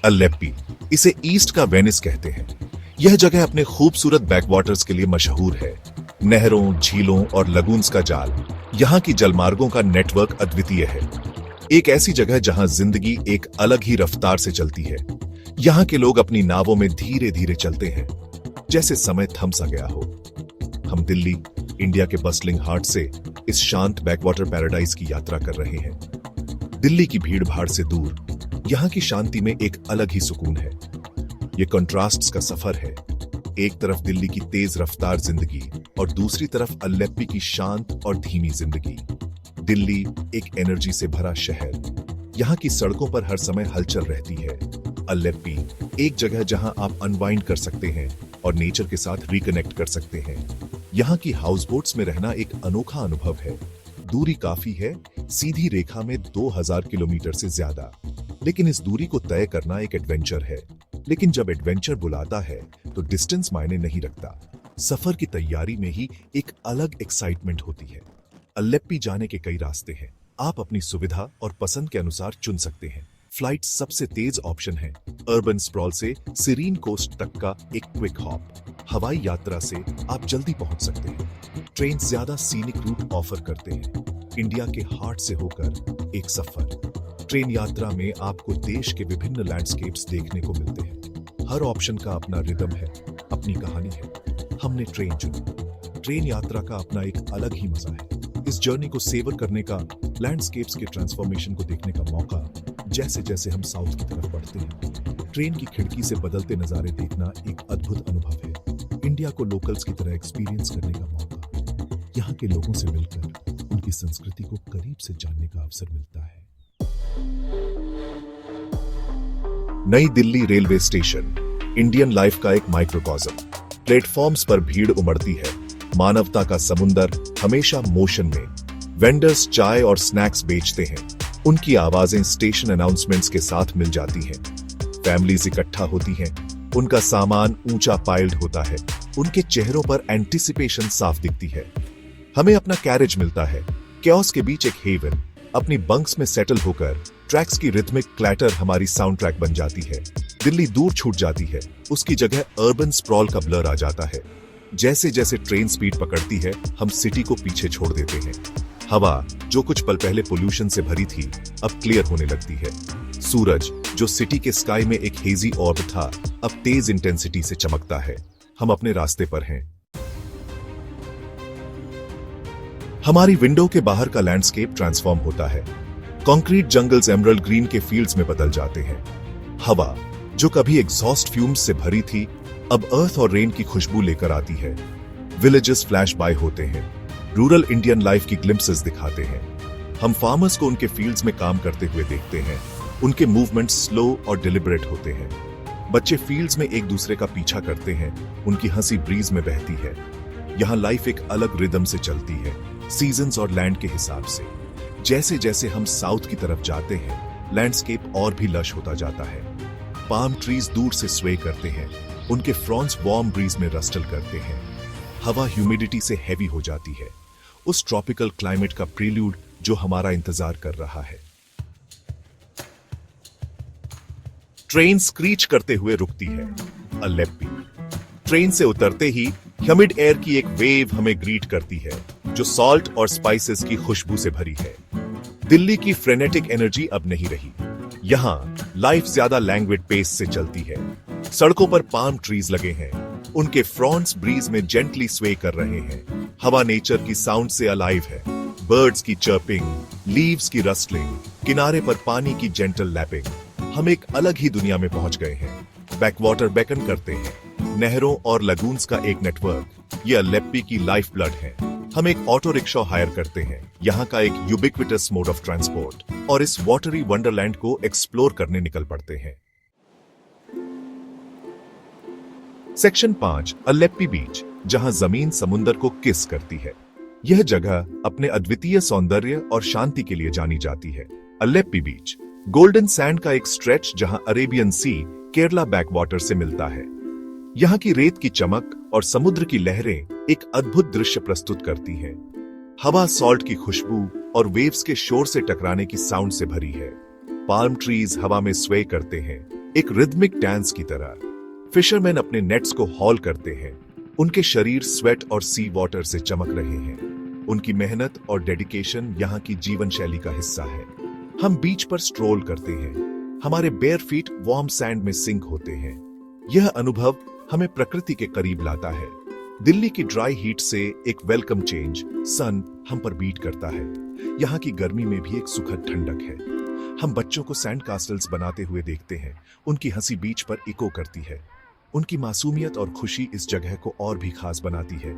अलेप्पी, इसे ईस्ट का वेनिस कहते हैं। यह जगह अपने खूबसूरत बैकवाटर्स के लिए मशहूर है। नहरों, झीलों और लगून्स का जाल, यहाँ की जलमार्गों का नेटवर्क अद्वितीय है। एक ऐसी जगह जहां जिंदगी एक अलग ही रफ्तार से चलती है। यहाँ के लोग अपनी नावों में धीरे धीरे चलते हैं, जैसे समय थम सा गया हो। हम दिल्ली, इंडिया के बस्टलिंग हार्ट से इस शांत बैकवाटर पैराडाइज की यात्रा कर रहे हैं। दिल्ली की भीड़ भाड़ से दूर यहाँ की शांति में एक अलग ही सुकून है। ये कंट्रास्ट्स का सफर है। एक तरफ दिल्ली की तेज रफ्तार जिंदगी और दूसरी तरफ अलेप्पी की शांत और धीमी जिंदगी। दिल्ली एक एनर्जी से भरा शहर, यहाँ की सड़कों पर हर समय हलचल रहती है। अलेप्पी एक जगह जहां आप अनवाइंड कर सकते हैं और नेचर के साथ रिकनेक्ट कर सकते हैं। यहाँ की हाउस बोट्स में रहना एक अनोखा अनुभव है। दूरी काफी है, सीधी रेखा में 2000 किलोमीटर से ज्यादा, लेकिन इस दूरी को तय करना एक एडवेंचर है। लेकिन जब एडवेंचर बुलाता है तो डिस्टेंस मायने नहीं रखता। सफर की तैयारी में ही एक अलग एक्साइटमेंट होती है। अलेप्पी जाने के कई रास्ते हैं। आप अपनी सुविधा और पसंद के अनुसार चुन सकते हैं। फ्लाइट सबसे तेज ऑप्शन है। अर्बन स्प्रॉल से सीरीन कोस्ट तक का एक क्विक हॉप। हवाई यात्रा से आप जल्दी पहुंच सकते हैं। ट्रेन ज्यादा सीनिक रूट ऑफर करते हैं। इंडिया के हार्ट से होकर एक सफर। ट्रेन यात्रा में आपको देश के विभिन्न लैंडस्केप्स देखने को मिलते हैं। हर ऑप्शन का अपना रिदम है, अपनी कहानी है। हमने ट्रेन चुनी। ट्रेन यात्रा का अपना एक अलग ही मजा है। इस जर्नी को सेवर करने का, लैंडस्केप्स के ट्रांसफॉर्मेशन को देखने का मौका, जैसे जैसे हम साउथ की तरफ बढ़ते हैं। ट्रेन की खिड़की से बदलते नजारे देखना एक अद्भुत अनुभव है। इंडिया को लोकल्स की तरह एक्सपीरियंस करने का मौका। यहाँ के लोगों से मिलकर उनकी संस्कृति को करीब से जानने का अवसर मिलता है। नई Delhi railway station Indian life का एक माइक्रोकॉज्म। प्लेटफॉर्म्स पर भीड़ उमड़ती है। मानवता का समुंदर हमेशा मोशन में। वेंडर्स चाय और स्नैक्स बेचते हैं। उनकी आवाजें स्टेशन अनाउंसमेंट्स के साथ मिल जाती हैं। फैमिलीज इकट्ठा होती हैं। उनका सामान ऊंचा पाइल्ड होता है। उनके चेहरों पर एंटिसिपेशन साफ दिखती है। हमें अपना कैरेज मिलता है। कैओस के बीच एक हेवन। अपनी बंक्स में सेटल होकर ट्रैक्स की रिथमिक क्लैटर हमारी साउंड ट्रैक बन जाती है। दिल्ली दूर छूट जाती है। उसकी जगह अर्बन स्प्रॉल का ब्लर आ जाता है। जैसे जैसे ट्रेन स्पीड पकड़ती है, हम सिटी को पीछे छोड़ देते हैं। हवा, जो कुछ पल पहले पोल्यूशन से भरी थी, अब क्लियर होने लगती है। सूरज, जो सिटी के स्काई में एक हेजी ऑर्ब था, अब तेज इंटेंसिटी से चमकता है। हम अपने रास्ते पर हैं। हमारी विंडो के बाहर का लैंडस्केप ट्रांसफॉर्म होता है। कंक्रीट जंगल्स एमरल्ड ग्रीन के फील्ड्स में बदल जाते हैं। हवा, जो कभी एग्जॉस्ट फ्यूम्स से भरी थी, अब अर्थ और रेन की खुशबू लेकर आती है। विलेजेस फ्लैश बाय होते हैं। रूरल इंडियन लाइफ की ग्लिम्पसेस दिखाते हैं। हम फार्मर्स को उनके फील्ड्स में काम करते हुए देखते हैं। उनके मूवमेंट स्लो और डिलिबरेट होते हैं। बच्चे फील्ड्स में एक दूसरे का पीछा करते हैं। उनकी हंसी ब्रीज में बहती है। यहाँ लाइफ एक अलग रिदम से चलती है, सीजन्स और लैंड के हिसाब से। जैसे जैसे हम साउथ की तरफ जाते हैं, लैंडस्केप और भी लश होता जाता है। पाम ट्रीज दूर से स्वे करते हैं। उनके फ्रॉन्स वार्म ब्रीज में रस्टल करते हैं। हवा ह्यूमिडिटी से हैवी हो जाती है। उस ट्रॉपिकल क्लाइमेट का प्रील्यूड जो हमारा इंतजार कर रहा है। ट्रेन स्क्रीच करते हुए रुकती है। अलेप्पी। ट्रेन से उतरते ही ह्यूमिड एयर की एक वेव हमें ग्रीट करती है, जो सॉल्ट और स्पाइसेस की खुशबू से भरी है। दिल्ली की फ्रेनेटिक एनर्जी अब नहीं रही। यहाँ लाइफ ज्यादा लैंग्वेज पेस से चलती है। सड़कों पर पाम ट्रीज लगे हैं। उनके फ्रॉन्ट्स ब्रीज में जेंटली स्वे कर रहे हैं। हवा नेचर की साउंड से अलाइव है। बर्ड्स की चर्पिंग, लीव्स की रस्टलिंग, किनारे पर पानी की जेंटल लैपिंग। हम एक अलग ही दुनिया में पहुंच गए हैं। बैकवाटर बेकन करते हैं। नहरों और लगून्स का एक नेटवर्क। ये अलेप्पी की लाइफ ब्लड है। हम एक ऑटो रिक्शा हायर करते हैं, यहाँ का एक यूबिक्विटस मोड ऑफ ट्रांसपोर्ट, और इस वाटरी वंडरलैंड को एक्सप्लोर करने निकल पड़ते हैं। सेक्शन 5, अलेप्पी बीच, जहां जमीन समुंदर को किस करती है। यह जगह अपने अद्वितीय सौंदर्य और शांति के लिए जानी जाती है। अलेप्पी बीच गोल्डन सैंड का एक स्ट्रेच जहां अरेबियन सी केरला बैकवाटर से मिलता है। यहाँ की रेत की चमक और समुद्र की लहरें एक अद्भुत दृश्य प्रस्तुत करती हैं। हवा सॉल्ट की खुशबू और वेव्स के शोर से टकराने की साउंड से भरी है। पाल्म ट्रीज हवा में स्वे करते हैं। एक रिदमिक डांस की तरह। फिशरमैन अपने नेट्स को हॉल करते हैं। उनके शरीर स्वेट और सी वाटर से चमक रहे हैं। उनकी मेहनत और डेडिकेशन यहाँ की जीवन शैली का हिस्सा है। हम बीच पर स्ट्रोल करते हैं। हमारे बेयर फीट वार्म सैंड में सिंक होते हैं। यह अनुभव हमें प्रकृति के करीब लाता है। दिल्ली की ड्राई हीट से एक वेलकम चेंज सन हम पर बीट करता है। यहाँ की गर्मी में भी एक सुखद ठंडक है। हम बच्चों को सैंड कास्टल्स बनाते हुए देखते हैं। उनकी हंसी बीच पर इको करती है। उनकी मासूमियत और खुशी इस जगह को और भी खास बनाती है।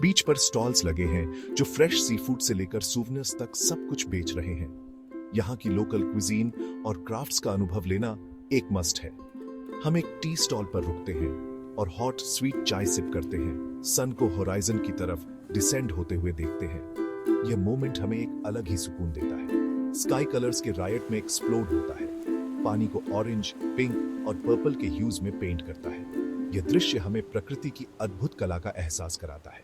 बीच पर स्टॉल्स लगे हैं जो फ्रेश सी फूड से लेकर सूवनिर्स तक सब कुछ बेच रहे हैं। यहाँ की लोकल क्विजीन और क्राफ्ट्स का अनुभव लेना एक मस्ट है। हम एक टी स्टॉल पर रुकते हैं और हॉट स्वीट चाय सिप करते हैं। सन को होराइजन की तरफ डिसेंड होते हुए देखते हैं। यह मोमेंट हमें एक अलग ही सुकून देता है। स्काई कलर्स के रायट में एक्सप्लोड होता है। पानी को ऑरेंज, पिंक और पर्पल के ह्यूज में पेंट करता है। यह दृश्य हमें प्रकृति की अद्भुत कला का एहसास कराता है।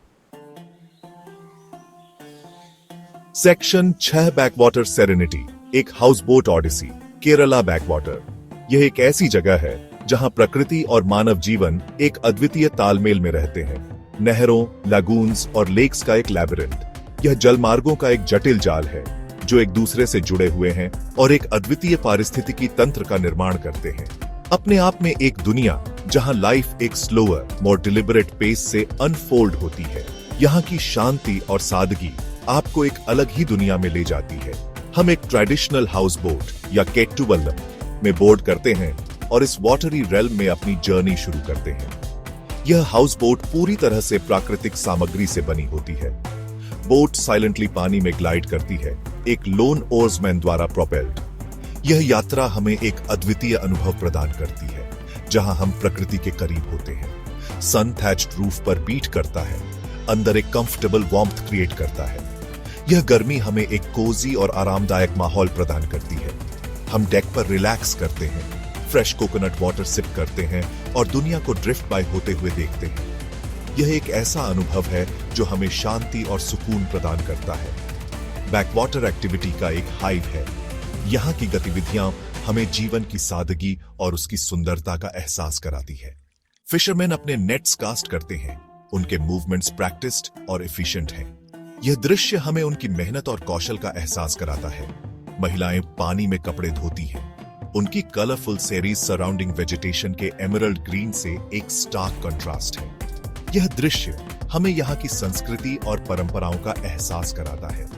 सेक्शन 6 बैकवाटर सेरेनिटी, एक house boat Odyssey, Kerala backwater. यह एक ऐसी जगह है जहां प्रकृति और मानव जीवन एक अद्वितीय तालमेल में रहते हैं। नहरों, लगून्स और लेक्स का एक लैबिरिंथ। यह जलमार्गों का एक जटिल जाल है जो एक दूसरे से जुड़े हुए हैं और एक अद्वितीय पारिस्थितिकी तंत्र का निर्माण करते हैं। अपने आप में एक दुनिया जहां लाइफ एक स्लोअर, मोर डिलिबरेट पेस से अनफोल्ड होती है। यहाँ की शांति और सादगी आपको एक अलग ही दुनिया में ले जाती है। हम एक ट्रेडिशनल हाउस बोट या केट्टुवल्लम में बोर्ड करते हैं और इस वाटरी रेल्म में अपनी जर्नी शुरू करते हैं। यह हाउस बोट पूरी तरह से प्राकृतिक सामग्री से बनी होती है। बोट साइलेंटली पानी में ग्लाइड करती है, एक लोन ओर्समैन द्वारा प्रोपेल्ड। यह यात्रा हमें एक अद्वितीय अनुभव प्रदान करती है जहां हम प्रकृति के करीब होते हैं। सन थैच्ड रूफ पर बीट करता है, अंदर एक कंफर्टेबल वार्मथ क्रिएट करता है। यह गर्मी हमें एक कोजी और आरामदायक माहौल प्रदान करती है। हम डेक पर रिलैक्स करते हैं, फ्रेश कोकोनट वाटर सिप करते हैं और दुनिया को ड्रिफ्ट बाय होते हुए देखते हैं। यह एक ऐसा अनुभव है जो हमें शांति और सुकून प्रदान करता है। बैकवाटर एक्टिविटी का एक हाइव है। यहाँ की गतिविधियां हमें जीवन की सादगी और उसकी सुंदरता का एहसास कराती है। फिशरमैन अपने नेट्स कास्ट करते हैं। उनके मूवमेंट्स प्रैक्टिस्ड और एफिशिएंट हैं। यह दृश्य हमें उनकी मेहनत और कौशल का एहसास कराता है। महिलाएं पानी में कपड़े धोती हैं। उनकी कलरफुल सेरीज सराउंडिंग वेजिटेशन के एमरल्ड ग्रीन से एक स्टार्क कंट्रास्ट है। यह दृश्य हमें यहाँ की संस्कृति और परंपराओं का एहसास कराता है।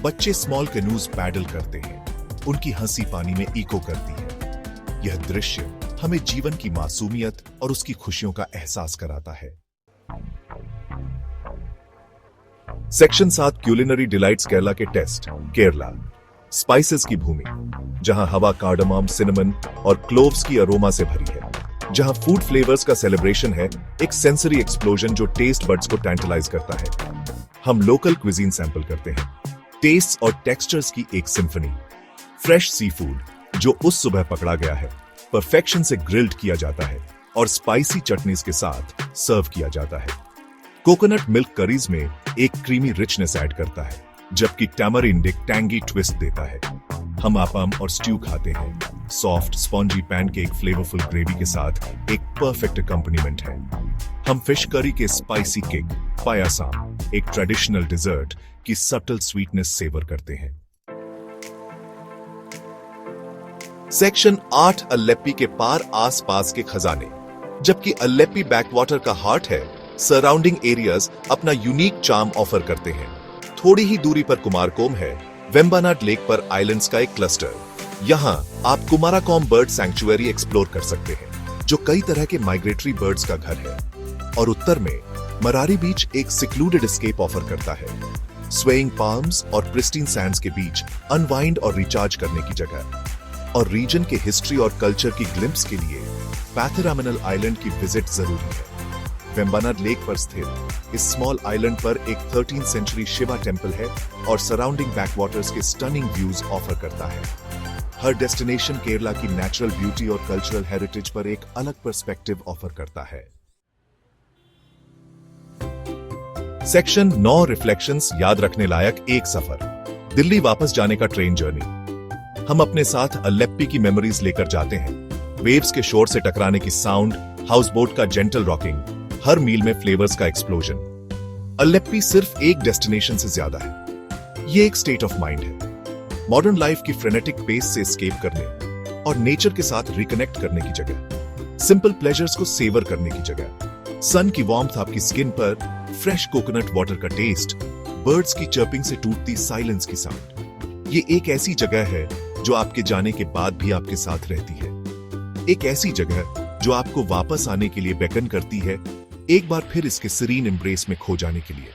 बच्चे स्मॉल कैनूज पैडल करते हैं। उनकी हंसी पानी में इको करती है। यह दृश्य हमें जीवन की मासूमियत और उसकी खुशियों का एहसास कराता है। सेक्शन 7 क्यूलिनरी डिलाइट्स केरला के टेस्ट। केरला स्पाइसेस की भूमि, जहां हवा कार्डमम, सिनेमन और क्लोव्स की अरोमा से भरी है। जहां फूड फ्लेवर्स का सेलिब्रेशन है, एक सेंसरी एक्सप्लोजन जो टेस्ट बड्स को टैंटलाइज करता है। हम लोकल क्विजीन सैंपल करते हैं, टेस्ट और टेक्सचर्स की एक सिम्फनी। फ्रेश सी फूड जो उस सुबह पकड़ा गया है, परफेक्शन से ग्रिल्ड किया जाता है और स्पाइसी चटनीज के साथ सर्व किया जाता है। कोकोनट मिल्क करीज में एक क्रीमी रिचनेस ऐड करता है, जबकि टैमरिंड एक टैंगी ट्विस्ट देता है। हम आपाम और स्ट्यू खाते हैं। Soft spongy pancake flavourful gravy के साथ एक परफेक्ट अकम्पनीमेंट है। हम फिश करी के स्पाइसी किक, पायासाम, एक ट्रेडिशनल डिजर्ट की सटल स्वीटनेस सेवर करते हैं। सेक्शन 8 अल्लेप्पी के पार आसपास के खजाने। जबकि अल्लेप्पी बैकवाटर का हार्ट है, सराउंडिंग एरियाज अपना यूनिक चार्म ऑफर करते हैं। थोड़ी ही दूरी पर कुमारकोम है, वेम्बानाड लेक पर आइलैंड्स का एक क्लस्टर। यहाँ आप कुमाराकोम बर्ड सैंक्चुअरी एक्सप्लोर कर सकते हैं, जो कई तरह के माइग्रेटरी बर्ड्स का घर है। और उत्तर में मरारी बीच एक सिक्लूडेड एस्केप ऑफर करता है, स्वेइंग पाल्म्स और प्रिस्टीन सैंड्स के बीच अनवाइंड और रिचार्ज करने की जगह। और रीजन के हिस्ट्री और कल्चर की ग्लिम्प्स के लिए पैथरामिनल आइलैंड की विजिट जरूरी है। वेम्बानाड लेक पर स्थित इस स्मॉल आइलैंड पर एक 13th सेंचुरी शिवा टेम्पल है और सराउंडिंग बैकवाटर्स के स्टनिंग व्यूज ऑफर करता है। हर डेस्टिनेशन केरला की नेचुरल ब्यूटी और कल्चरल हेरिटेज पर एक अलग पर्सपेक्टिव ऑफर करता है। सेक्शन 9 रिफ्लेक्शंस, याद रखने लायक एक सफर। दिल्ली वापस जाने का ट्रेन जर्नी। हम अपने साथ अल्लेप्पी की मेमोरीज लेकर जाते हैं। वेव्स के शोर से टकराने की साउंड, हाउस बोट का जेंटल रॉकिंग, हर मील में फ्लेवर्स का एक्सप्लोजन। अलेप्पी सिर्फ एक डेस्टिनेशन से ज्यादा है, ये एक स्टेट ऑफ माइंड है। मॉडर्न लाइफ की फ्रेनेटिक पेस से एस्केप करने और नेचर के साथ रिकनेक्ट करने की जगह, सिंपल प्लेजर्स को सेवर करने की जगह। सन की वार्मथ आपकी स्किन पर, फ्रेश कोकोनट वाटर का टेस्ट, बर्ड्स की चर्पिंग से टूटती साइलेंस की साउंड। ये एक ऐसी जगह है जो आपके जाने के बाद भी आपके साथ रहती है। एक ऐसी जगह जो आपको वापस आने के लिए बेकन करती है, एक बार फिर इसके सीरीन एम्ब्रेस में खो जाने के लिए।